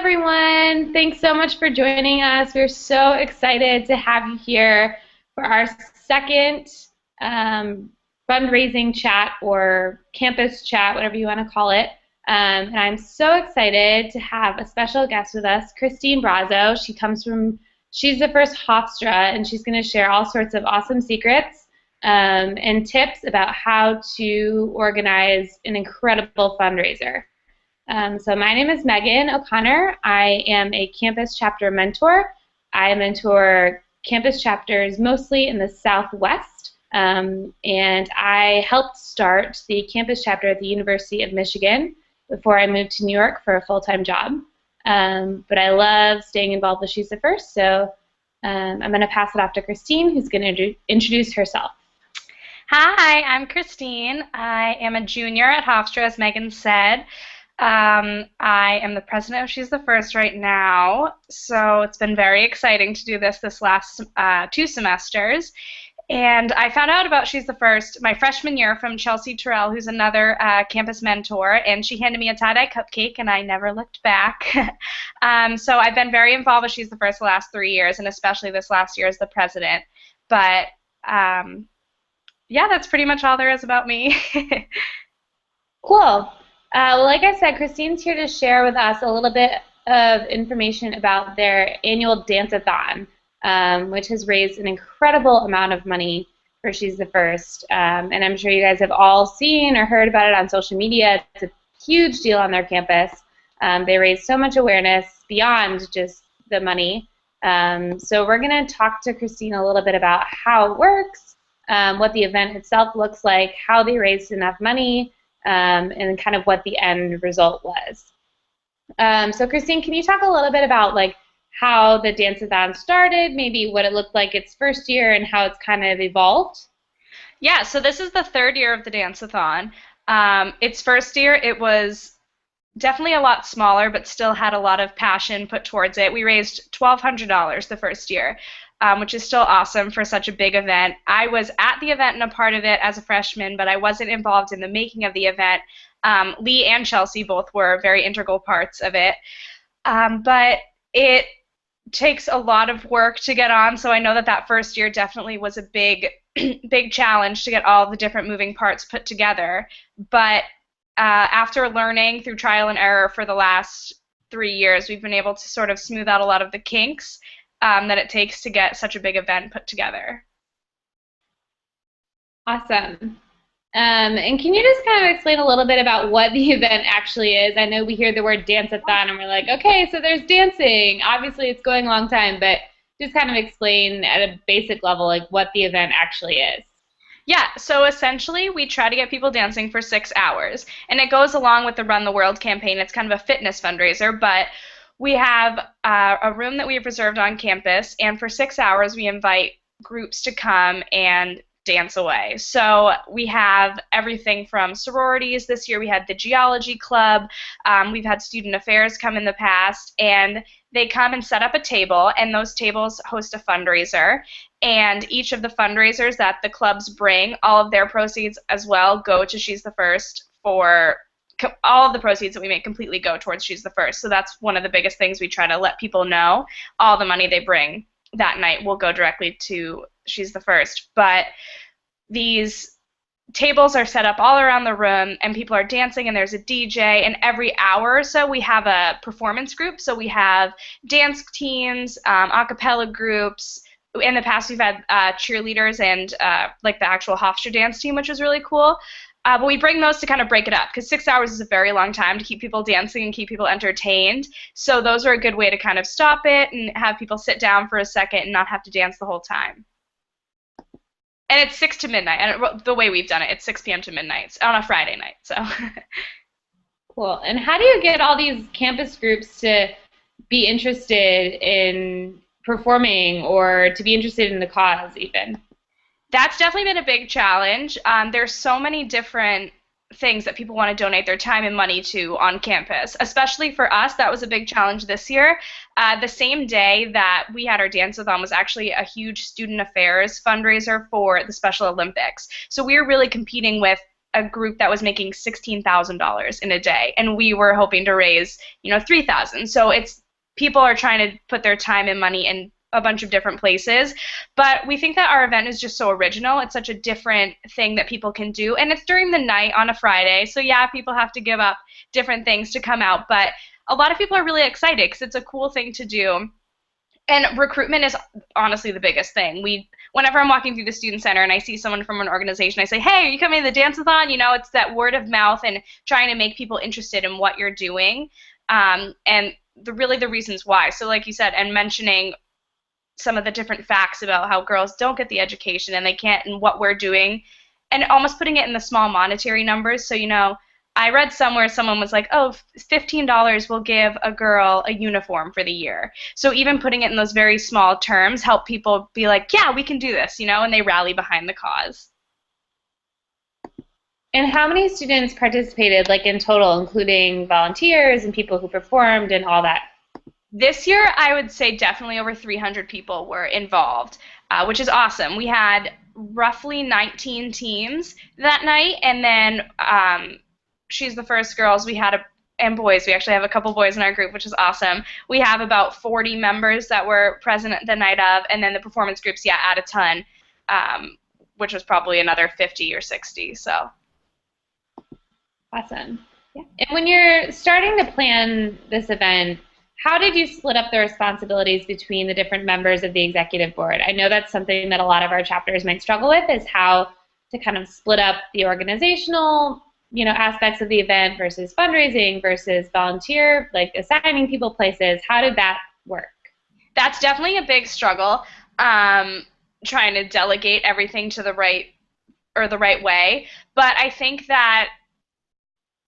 everyone. Thanks so much for joining us. We're so excited to have you here for our second fundraising chat or campus chat, whatever you want to call it. And I'm so excited to have a special guest with us, Christine Brazo. She's the first Hofstra, and she's going to share all sorts of awesome secrets and tips about how to organize an incredible fundraiser. So my name is Megan O'Connor. I am a campus chapter mentor. I mentor campus chapters mostly in the Southwest, and I helped start the campus chapter at the University of Michigan before I moved to New York for a full-time job. But I love staying involved with She's the First, so I'm going to pass it off to Christine, who's going to introduce herself. Hi, I'm Christine. I am a junior at Hofstra, as Megan said. I am the president of She's the First right now, so it's been very exciting to do this last 2 semesters. And I found out about She's the First my freshman year from Chelsea Terrell, who's another campus mentor, and she handed me a tie-dye cupcake, and I never looked back. So I've been very involved with She's the First the last 3 years, and especially this last year as the president. But yeah, that's pretty much all there is about me. Cool. Well, like I said, Christine's here to share with us a little bit of information about their annual Dance-a-Thon, which has raised an incredible amount of money for She's the First. And I'm sure you guys have all seen or heard about it on social media. It's a huge deal on their campus. They raise so much awareness beyond just the money. So we're going to talk to Christine a little bit about how it works, what the event itself looks like, how they raised enough money, and kind of what the end result was. So Christine, can you talk a little bit about how the Dance-a-Thon started, maybe what it looked like its first year and how it's kind of evolved? Yeah, so this is the 3rd year of the Dance-a-Thon. Its first year, it was definitely a lot smaller, but still had a lot of passion put towards it. We raised $1,200 the first year, which is still awesome for such a big event. I was at the event and a part of it as a freshman, but I wasn't involved in the making of the event. Lee and Chelsea both were very integral parts of it. But it takes a lot of work to get on, so I know that first year definitely was a big, big challenge to get all the different moving parts put together. But after learning through trial and error for the last 3 years, we've been able to sort of smooth out a lot of the kinks that it takes to get such a big event put together. Awesome. And can you just kind of explain a little bit about what the event actually is? I know we hear the word Dance-a-Thon and we're like, okay, so there's dancing. Obviously it's going a long time, but just kind of explain at a basic level what the event actually is. Yeah, so essentially we try to get people dancing for 6 hours, and it goes along with the Run the World campaign. It's kind of a fitness fundraiser, but we have a room that we have reserved on campus, and for 6 hours we invite groups to come and dance away. So we have everything from sororities. This year we had the geology club. We've had student affairs come in the past, and they come and set up a table, and those tables host a fundraiser. And each of the fundraisers that the clubs bring, all of their proceeds as well go to She's the First. For all of the proceeds that we make completely go towards She's the First. So that's one of the biggest things we try to let people know. All the money they bring that night will go directly to She's the First. But these tables are set up all around the room, and people are dancing, and there's a DJ, and every hour or so we have a performance group. So we have dance teams, a cappella groups. In the past we've had cheerleaders and the actual Hofstra dance team, which was really cool. But we bring those to kind of break it up, because 6 hours is a very long time to keep people dancing and keep people entertained. So those are a good way to kind of stop it and have people sit down for a second and not have to dance the whole time. And it's 6 to midnight. And the way we've done it, it's 6 p.m. to midnight on a Friday night. So cool. And how do you get all these campus groups to be interested in performing or to be interested in the cause even? That's definitely been a big challenge. There's so many different things that people want to donate their time and money to on campus. Especially for us, that was a big challenge this year. The same day that we had our Dance-a-Thon was actually a huge student affairs fundraiser for the Special Olympics. So we were really competing with a group that was making $16,000 in a day, and we were hoping to raise, 3,000. So it's people are trying to put their time and money in a bunch of different places, but we think that our event is just so original. It's such a different thing that people can do, and it's during the night on a Friday. So yeah, people have to give up different things to come out, but a lot of people are really excited because it's a cool thing to do. And recruitment is honestly the biggest thing. Whenever I'm walking through the student center and I see someone from an organization, I say, "Hey, are you coming to the Dance-a-Thon?" It's that word of mouth and trying to make people interested in what you're doing, and the reasons why. So, like you said, and mentioning some of the different facts about how girls don't get the education and they can't, and what we're doing, and almost putting it in the small monetary numbers. So, I read somewhere someone was like, oh, $15 will give a girl a uniform for the year. So even putting it in those very small terms help people be like, yeah, we can do this, and they rally behind the cause. And how many students participated, like in total, including volunteers and people who performed and all that? This year, I would say definitely over 300 people were involved, which is awesome. We had roughly 19 teams that night, and then She's the First girls, and boys. We actually have a couple boys in our group, which is awesome. We have about 40 members that were present the night of, and then the performance groups, yeah, add a ton, which was probably another 50 or 60. So awesome. Yeah. And when you're starting to plan this event, how did you split up the responsibilities between the different members of the executive board? I know that's something that a lot of our chapters might struggle with, is how to kind of split up the organizational aspects of the event versus fundraising versus volunteer, like assigning people places. How did that work? That's definitely a big struggle, trying to delegate everything to the right way. But I think that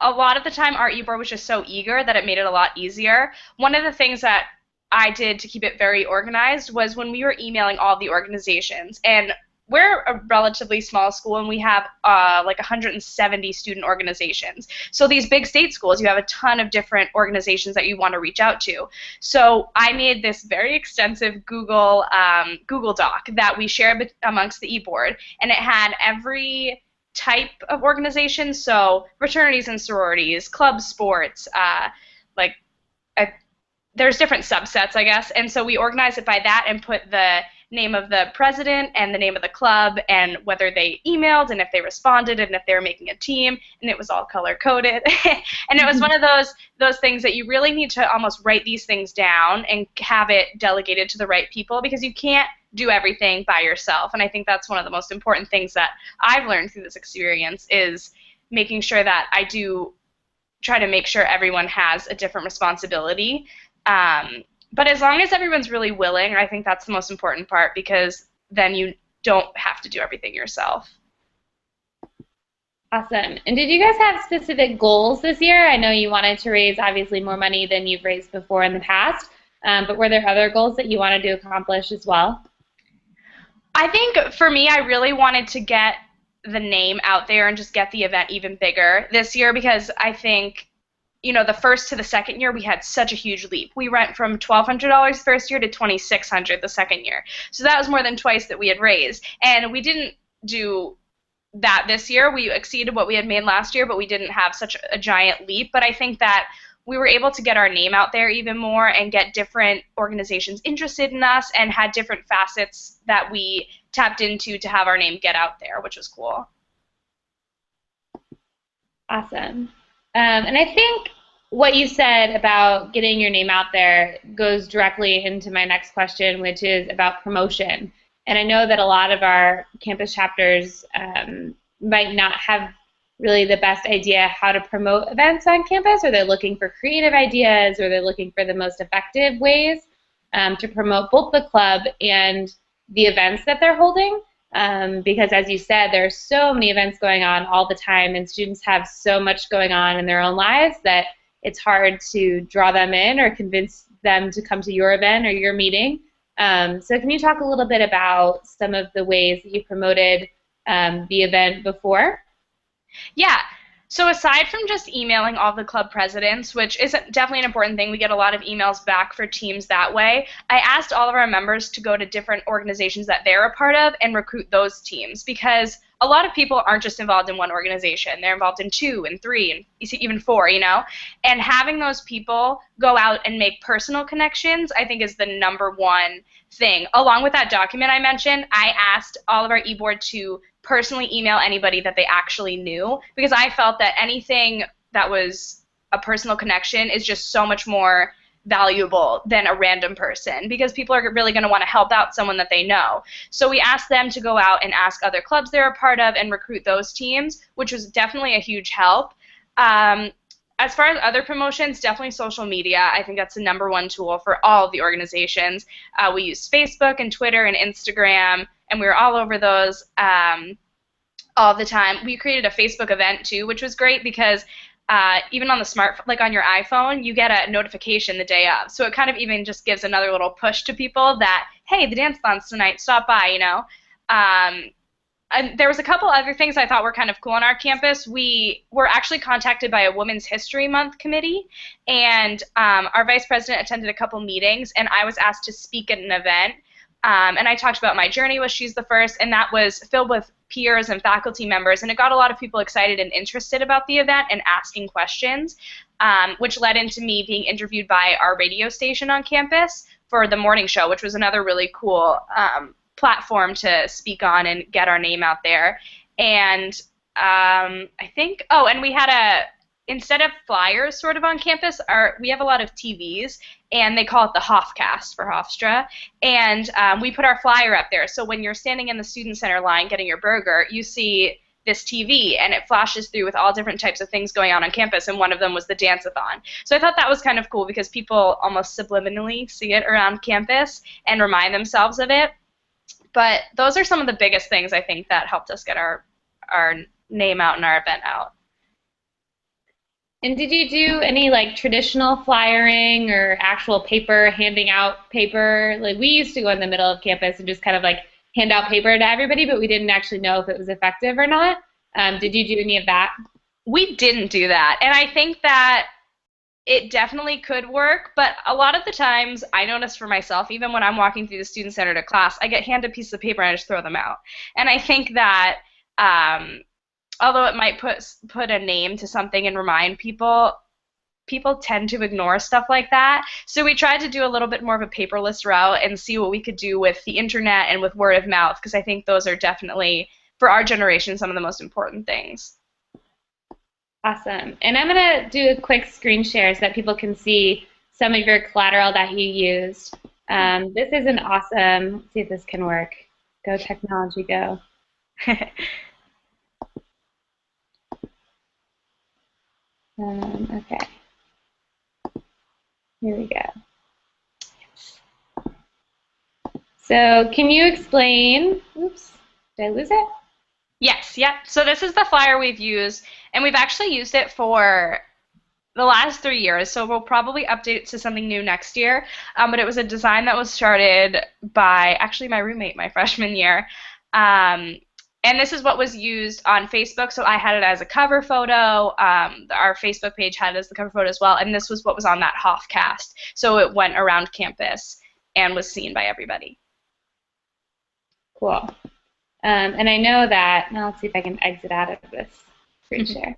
a lot of the time our e-board was just so eager that it made it a lot easier. One of the things that I did to keep it very organized was when we were emailing all the organizations, and we're a relatively small school, and we have like 170 student organizations. So these big state schools, you have a ton of different organizations that you want to reach out to. So I made this very extensive Google Doc that we shared amongst the e-board, and it had every type of organization, so fraternities and sororities, club sports, there's different subsets, I guess, and so we organized it by that and put the name of the president and the name of the club and whether they emailed and if they responded and if they were making a team, and it was all color-coded. And it was one of those things that you really need to almost write these things down and have it delegated to the right people, because you can't do everything by yourself. And I think that's one of the most important things that I've learned through this experience, is making sure that I do try to make sure everyone has a different responsibility. But as long as everyone's really willing, I think that's the most important part, because then you don't have to do everything yourself. Awesome. And did you guys have specific goals this year? I know you wanted to raise obviously more money than you've raised before in the past, but were there other goals that you wanted to accomplish as well? I think for me, I really wanted to get the name out there and just get the event even bigger this year, because I think the first to the second year, we had such a huge leap. We went from $1,200 first year to $2,600 the second year. So that was more than twice that we had raised. And we didn't do that this year. We exceeded what we had made last year, but we didn't have such a giant leap. But I think that we were able to get our name out there even more and get different organizations interested in us, and had different facets that we tapped into to have our name get out there, which was cool. Awesome. And I think what you said about getting your name out there goes directly into my next question, which is about promotion. And I know that a lot of our campus chapters might not have really the best idea how to promote events on campus, or they're looking for creative ideas, or they're looking for the most effective ways to promote both the club and the events that they're holding. Because as you said, there are so many events going on all the time, and students have so much going on in their own lives that it's hard to draw them in or convince them to come to your event or your meeting. So can you talk a little bit about some of the ways that you promoted the event before? Yeah. So aside from just emailing all the club presidents, which is definitely an important thing, we get a lot of emails back for teams that way, I asked all of our members to go to different organizations that they're a part of and recruit those teams, because a lot of people aren't just involved in one organization. They're involved in 2 and 3 and even 4, you know? And having those people go out and make personal connections, I think, is the number one thing. Along with that document I mentioned, I asked all of our e-board to personally email anybody that they actually knew, because I felt that anything that was a personal connection is just so much more valuable than a random person, because people are really going to want to help out someone that they know. So we asked them to go out and ask other clubs they're a part of and recruit those teams, which was definitely a huge help. As far as other promotions, definitely social media. I think that's the number one tool for all of the organizations. We use Facebook and Twitter and Instagram, and we were all over those all the time. We created a Facebook event too, which was great because even on the like on your iPhone, you get a notification the day of. So it kind of even just gives another little push to people that, hey, the Dance-a-Thon's tonight, stop by, you know. And there was a couple other things I thought were kind of cool on our campus. We were actually contacted by a Women's History Month committee, and our vice president attended a couple meetings, and I was asked to speak at an event. And I talked about my journey with She's the First, and that was filled with peers and faculty members, and it got a lot of people excited and interested about the event and asking questions, which led into me being interviewed by our radio station on campus for the morning show, which was another really cool platform to speak on and get our name out there. And I think, oh, and we had instead of flyers sort of on campus, we have a lot of TVs, and they call it the Hofcast for Hofstra, and we put our flyer up there. So when you're standing in the student center line getting your burger, you see this TV, and it flashes through with all different types of things going on campus, and one of them was the Dance-a-Thon. So I thought that was kind of cool because people almost subliminally see it around campus and remind themselves of it. But those are some of the biggest things, I think, that helped us get our name out and our event out. And did you do any like traditional flyering or actual paper, handing out paper? Like we used to go in the middle of campus and just kind of like hand out paper to everybody, but we didn't actually know if it was effective or not. Did you do any of that? We didn't do that, and I think that it definitely could work, but a lot of the times I notice for myself, even when I'm walking through the student center to class, I get handed pieces of paper and I just throw them out. And I think that although it might put a name to something and remind people, people tend to ignore stuff like that. So we tried to do a little bit more of a paperless route and see what we could do with the internet and with word of mouth, because I think those are definitely, for our generation, some of the most important things. Awesome. And I'm going to do a quick screen share so that people can see some of your collateral that you used. This is an awesome, let's see if this can work. Go technology, go. Okay. Here we go. So can you explain, oops, did I lose it? Yes, yeah. So this is the flyer we've used, and we've actually used it for the last 3 years, so we'll probably update it to something new next year. But it was a design that was started by actually my roommate my freshman year. And this is what was used on Facebook, so I had it as a cover photo. Our Facebook page had it as the cover photo as well, and this was what was on that Hofcast. So it went around campus and was seen by everybody. Cool. And I know that, now let's see if I can exit out of this screen share.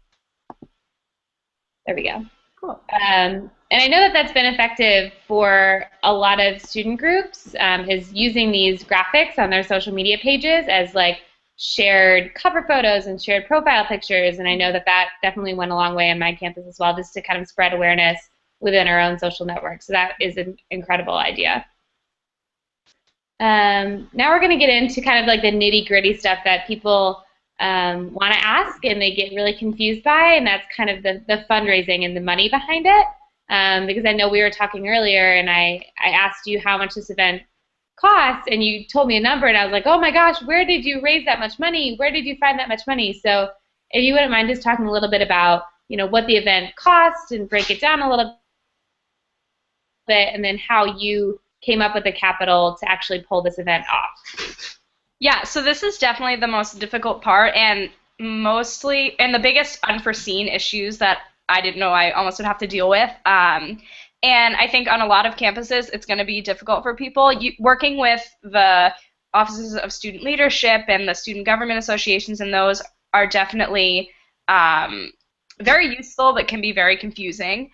There we go. Cool. And I know that that's been effective for a lot of student groups, is using these graphics on their social media pages as like shared cover photos and shared profile pictures, and I know that that definitely went a long way on my campus as well, just to kind of spread awareness within our own social network. So that is an incredible idea. Now we're going to get into kind of like the nitty-gritty stuff that people want to ask and they get really confused by, and that's kind of the fundraising and the money behind it. Because I know we were talking earlier, and I asked you how much this event costs, and you told me a number, and I was like, oh my gosh, where did you raise that much money? Where did you find that much money? So if you wouldn't mind just talking a little bit about, you know, what the event cost and break it down a little bit, and then how you came up with the capital to actually pull this event off. Yeah, so this is definitely the most difficult part, and the biggest unforeseen issues that I didn't know I almost would have to deal with. And I think on a lot of campuses, it's going to be difficult for people. Working with the offices of student leadership and the student government associations, and those are definitely very useful but can be very confusing.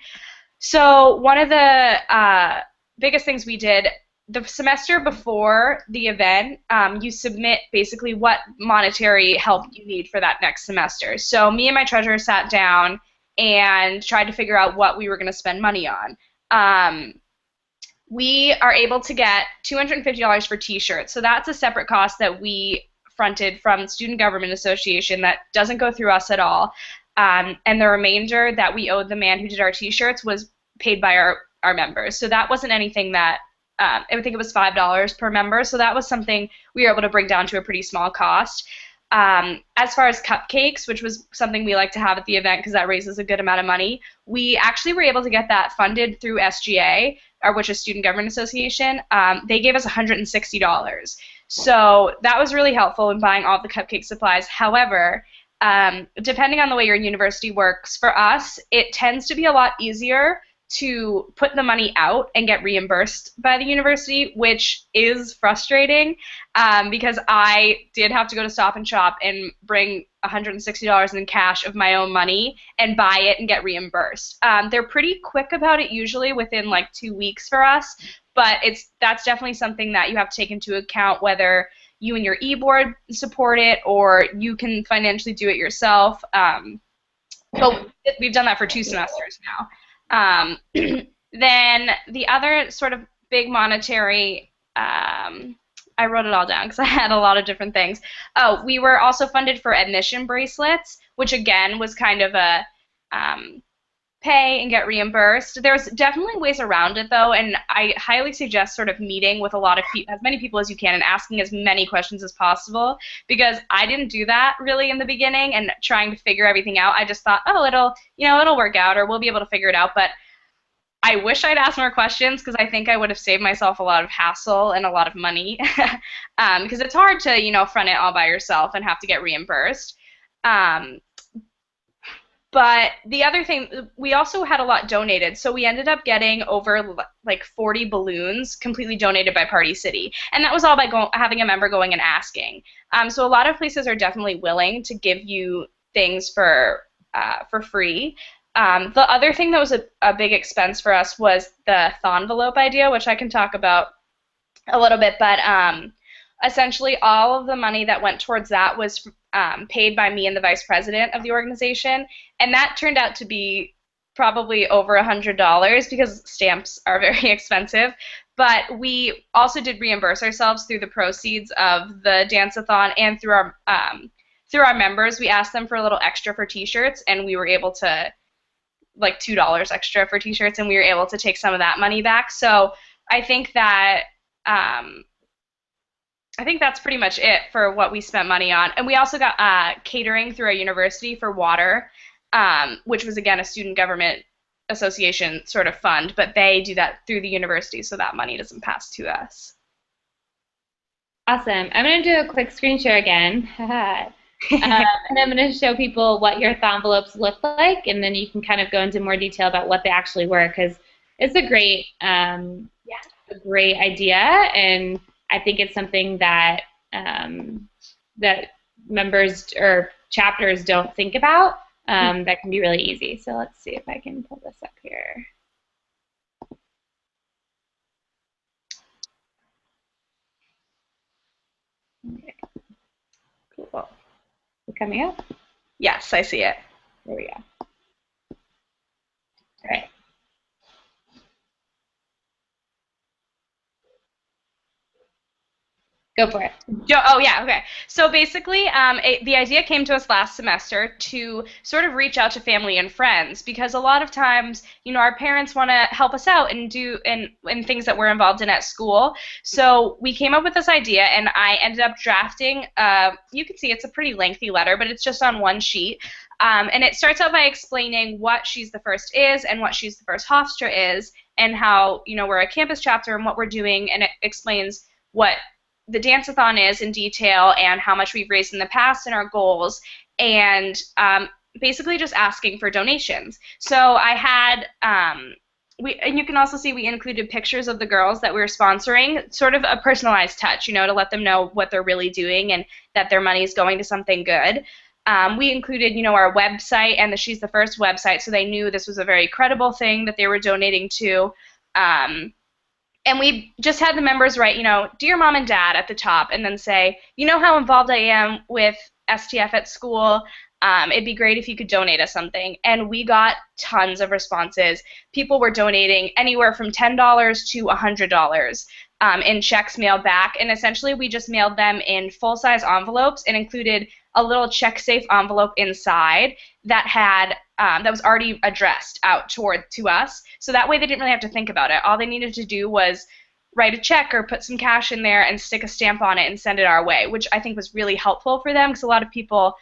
So one of the biggest things we did the semester before the event, you submit basically what monetary help you need for that next semester. So me and my treasurer sat down and tried to figure out what we were going to spend money on. We are able to get $250 for t-shirts. So that's a separate cost that we fronted from the Student Government Association that doesn't go through us at all. And the remainder that we owed the man who did our t-shirts was paid by our members. So that wasn't anything that, I think it was $5 per member. So that was something we were able to bring down to a pretty small cost. As far as cupcakes, which was something we like to have at the event because that raises a good amount of money, we actually were able to get that funded through SGA, which is Student Government Association. They gave us $160. So that was really helpful in buying all the cupcake supplies. However, depending on the way your university works, for us, it tends to be a lot easier to put the money out and get reimbursed by the university, which is frustrating because I did have to go to Stop and Shop and bring $160 in cash of my own money and buy it and get reimbursed. They're pretty quick about it usually within like 2 weeks for us, but that's definitely something that you have to take into account whether you and your e-board support it or you can financially do it yourself. But we've done that for 2 semesters now. Then the other sort of big monetary, I wrote it all down because I had a lot of different things. Oh, we were also funded for admission bracelets, which again was kind of a pay and get reimbursed. There's definitely ways around it though, and I highly suggest sort of meeting with a lot of as many people as you can and asking as many questions as possible, because I didn't do that really in the beginning and trying to figure everything out. I just thought, oh, it'll work out or we'll be able to figure it out, but I wish I'd asked more questions because I think I would have saved myself a lot of hassle and a lot of money because it's hard to, front it all by yourself and have to get reimbursed. But the other thing, we also had a lot donated, so we ended up getting over like 40 balloons completely donated by Party City, and that was all by having a member going and asking. So a lot of places are definitely willing to give you things for free. The other thing that was a big expense for us was the Thonvelope idea, which I can talk about a little bit, but essentially all of the money that went towards that was paid by me and the vice president of the organization, and that turned out to be probably over $100 because stamps are very expensive. But we also did reimburse ourselves through the proceeds of the Dance-a-Thon and through our members. We asked them for a little extra for t-shirts, and we were able to, like $2 extra for t-shirts, and we were able to take some of that money back. So I think that that's pretty much it for what we spent money on. And we also got catering through our university for water, which was, again, a student government association sort of fund, but they do that through the university, so that money doesn't pass to us. Awesome. I'm going to do a quick screen share again. And I'm going to show people what your envelopes look like, and then you can kind of go into more detail about what they actually were, because it's a great idea, and I think it's something that that members or chapters don't think about that can be really easy. So let's see if I can pull this up here. Okay. Cool. Is it coming up? Yes, I see it. There we go. All right. Go for it. Oh, yeah, okay. So basically, the idea came to us last semester to sort of reach out to family and friends, because a lot of times, our parents want to help us out and do in things that we're involved in at school. So we came up with this idea, and I ended up drafting, you can see it's a pretty lengthy letter, but it's just on one sheet. And it starts out by explaining what She's the First is and what She's the First Hofstra is, and how, we're a campus chapter and what we're doing, and it explains what the Dance-a-Thon is in detail and how much we've raised in the past and our goals, and basically just asking for donations. So I had and you can also see we included pictures of the girls that we were sponsoring, sort of a personalized touch, to let them know what they're really doing and that their money is going to something good. We included, our website and the She's the First website, so they knew this was a very credible thing that they were donating to. And we just had the members write, dear mom and dad at the top, and then say, how involved I am with STF at school. It'd be great if you could donate us something. And we got tons of responses. People were donating anywhere from $10 to $100 in checks mailed back. And essentially, we just mailed them in full-size envelopes and included a little check-safe envelope inside that had that was already addressed out to us. So that way, they didn't really have to think about it. All they needed to do was write a check or put some cash in there and stick a stamp on it and send it our way, which I think was really helpful for them because a lot of people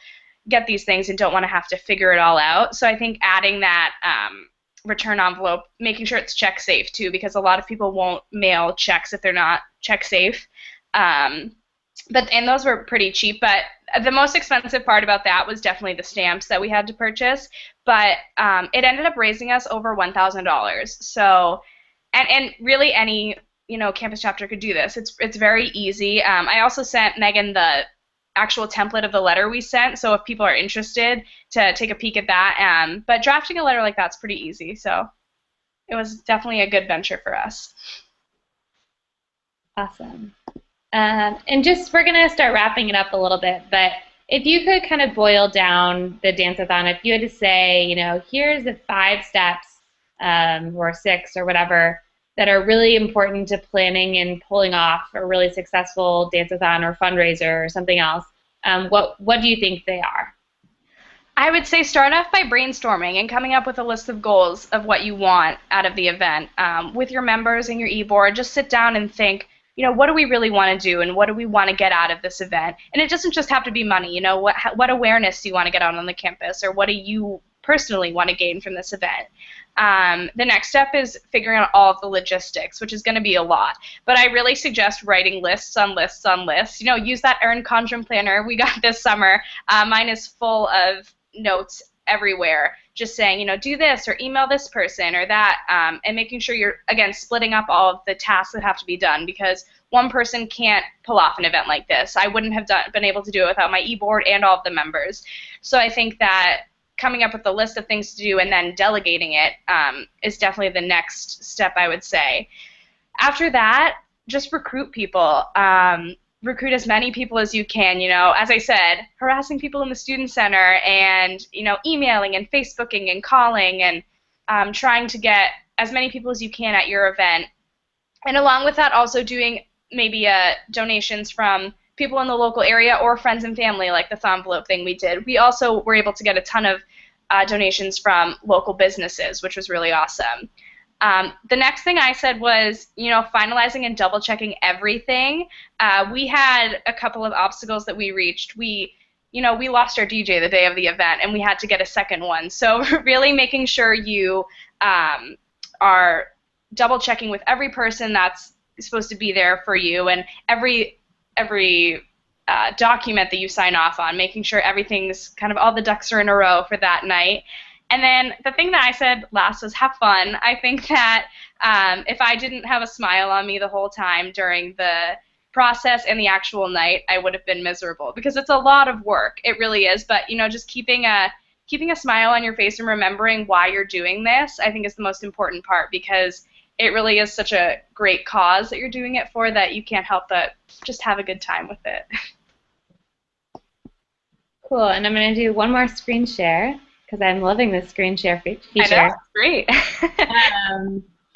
get these things and don't want to have to figure it all out. So I think adding that return envelope, making sure it's check safe too, because a lot of people won't mail checks if they're not check safe. And those were pretty cheap, but the most expensive part about that was definitely the stamps that we had to purchase. But it ended up raising us over $1,000. So, and really any campus chapter could do this. It's very easy. I also sent Megan the actual template of the letter we sent, so if people are interested to take a peek at that. But drafting a letter like that's pretty easy, so it was definitely a good venture for us. Awesome. And just we're going to start wrapping it up a little bit, but if you could kind of boil down the Dance-a-Thon, if you had to say, here's the 5 steps or 6 or whatever that are really important to planning and pulling off a really successful Dance-a-Thon or fundraiser or something else, what do you think they are? I would say start off by brainstorming and coming up with a list of goals of what you want out of the event. With your members and your e-board, just sit down and think, what do we really want to do and what do we want to get out of this event? And it doesn't just have to be money. What awareness do you want to get out on the campus, or what do you personally want to gain from this event? The next step is figuring out all of the logistics, which is going to be a lot. But I really suggest writing lists on lists on lists. Use that Earn Conjurum planner we got this summer. Mine is full of notes everywhere, just saying, do this or email this person or that, and making sure you're, again, splitting up all of the tasks that have to be done, because one person can't pull off an event like this. I wouldn't have been able to do it without my e-board and all of the members. So I think that coming up with a list of things to do and then delegating it is definitely the next step, I would say. After that, just recruit people. Recruit as many people as you can. As I said, harassing people in the student center and, emailing and Facebooking and calling and trying to get as many people as you can at your event. And along with that, also doing maybe donations from people in the local area or friends and family, like the envelope thing we did. We also were able to get a ton of donations from local businesses, which was really awesome. The next thing I said was, finalizing and double-checking everything. We had a couple of obstacles that we reached. We lost our DJ the day of the event, and we had to get a second one. So really making sure you are double-checking with every person that's supposed to be there for you, and every document that you sign off on, making sure everything's kind of all the ducks are in a row for that night. And then the thing that I said last was have fun. I think that if I didn't have a smile on me the whole time during the process and the actual night, I would have been miserable, because it's a lot of work. It really is. But just keeping a smile on your face and remembering why you're doing this, I think is the most important part, because it really is such a great cause that you're doing it for that you can't help but just have a good time with it. Cool. And I'm going to do one more screen share, because I'm loving this screen share feature. I know, it's great.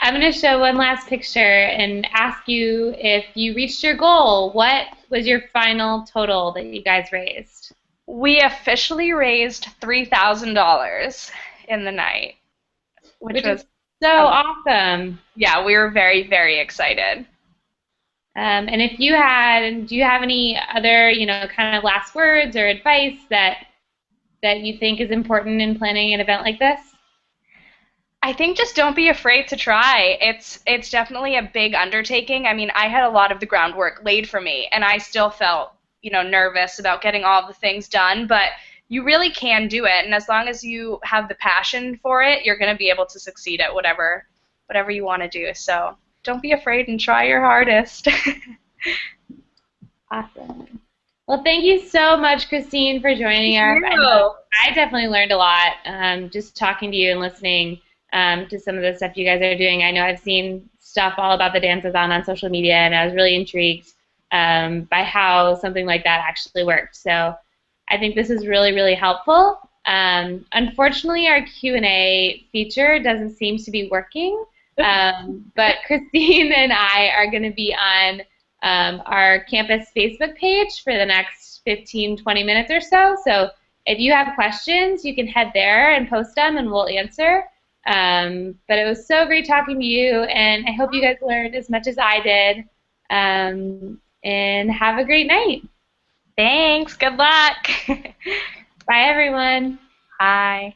I'm going to show one last picture and ask you if you reached your goal. What was your final total that you guys raised? We officially raised $3,000 in the night, which was so awesome. Yeah, we were very, very excited. And do you have any other, kind of last words or advice that you think is important in planning an event like this? I think just don't be afraid to try. It's definitely a big undertaking. I mean, I had a lot of the groundwork laid for me, and I still felt, nervous about getting all the things done, but you really can do it, and as long as you have the passion for it, you're going to be able to succeed at whatever whatever you want to do. So don't be afraid and try your hardest. Awesome. Well, thank you so much, Christine, for joining us. I know I definitely learned a lot just talking to you and listening to some of the stuff you guys are doing. I know I've seen stuff all about the Dance-a-Thon on social media, and I was really intrigued by how something like that actually worked. So I think this is really, really helpful. Unfortunately, our Q&A feature doesn't seem to be working, but Christine and I are going to be on our campus Facebook page for the next 15, 20 minutes or so. So if you have questions, you can head there and post them, and we'll answer. But it was so great talking to you, and I hope you guys learned as much as I did. And have a great night. Thanks. Good luck. Bye, everyone. Bye.